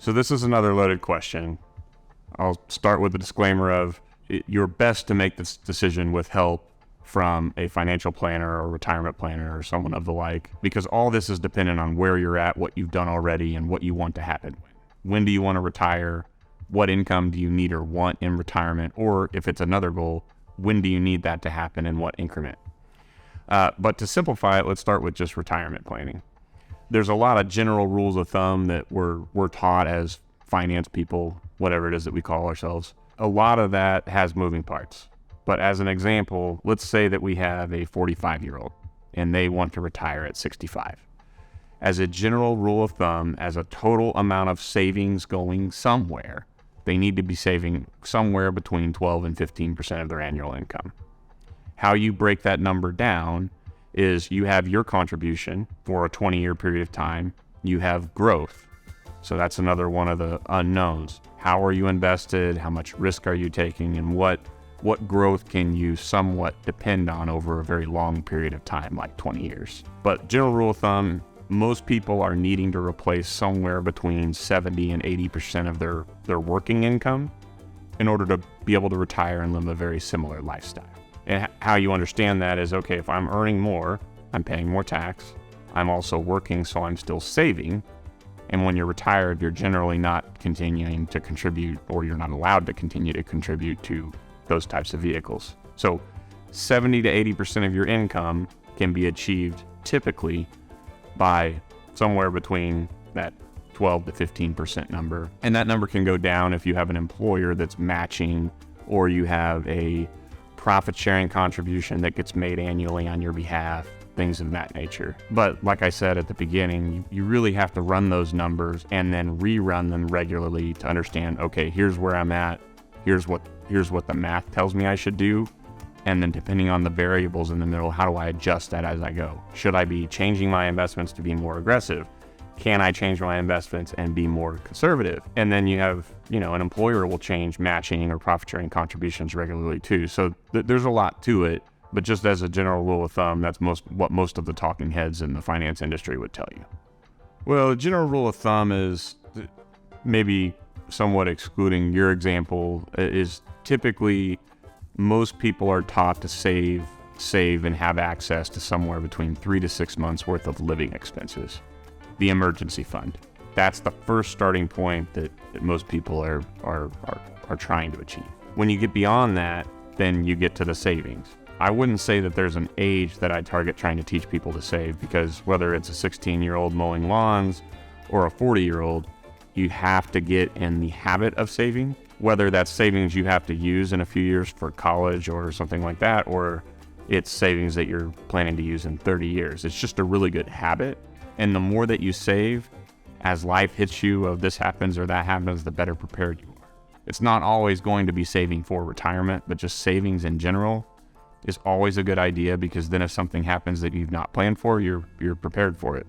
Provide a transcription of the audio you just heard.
So this is another loaded question. I'll start with the disclaimer of you're best to make this decision with help from a financial planner or retirement planner or someone of the like, because all this is dependent on where you're at, what you've done already, and what you want to happen. When do you want to retire? What income do you need or want in retirement? Or if it's another goal, when do you need that to happen in what increment? But to simplify it, let's start with just retirement planning. There's a lot of general rules of thumb that we're taught as finance people, whatever it is that we call ourselves. A lot of that has moving parts. But as an example, let's say that we have a 45-year-old and they want to retire at 65. As a general rule of thumb, as a total amount of savings going somewhere, they need to be saving somewhere between 12 and 15% of their annual income. How you break that number down is you have your contribution for a 20-year period of time. You have growth. So that's another one of the unknowns. How are you invested? How much risk are you taking? And what growth can you somewhat depend on over a very long period of time, like 20 years? But general rule of thumb, most people are needing to replace somewhere between 70 and 80% of their working income in order to be able to retire and live a very similar lifestyle. And how you understand that is, okay, if I'm earning more, I'm paying more tax. I'm also working, so I'm still saving. And when you're retired, you're generally not continuing to contribute, or you're not allowed to continue to contribute to those types of vehicles. So 70 to 80% of your income can be achieved typically by somewhere between that 12 to 15% number. And that number can go down if you have an employer that's matching, or you have a profit sharing contribution that gets made annually on your behalf, things of that nature. But like I said at the beginning, you really have to run those numbers and then rerun them regularly to understand, okay, here's where I'm at. Here's what the math tells me I should do. And then depending on the variables in the middle, how do I adjust that as I go? Should I be changing my investments to be more aggressive? Can I change my investments and be more conservative? And then you have, an employer will change matching or profit sharing contributions regularly too. So there's a lot to it, but just as a general rule of thumb, that's what most of the talking heads in the finance industry would tell you. Well, the general rule of thumb is, maybe somewhat excluding your example, is typically most people are taught to save and have access to somewhere between 3 to 6 months worth of living expenses. The emergency fund. That's the first starting point that most people are trying to achieve. When you get beyond that, then you get to the savings. I wouldn't say that there's an age that I target trying to teach people to save, because whether it's a 16-year-old mowing lawns or a 40-year-old, you have to get in the habit of saving. Whether that's savings you have to use in a few years for college or something like that, or it's savings that you're planning to use in 30 years. It's just a really good habit. And the more that you save, as life hits you of this happens or that happens, the better prepared you are. It's not always going to be saving for retirement, but just savings in general is always a good idea, because then if something happens that you've not planned for, you're prepared for it.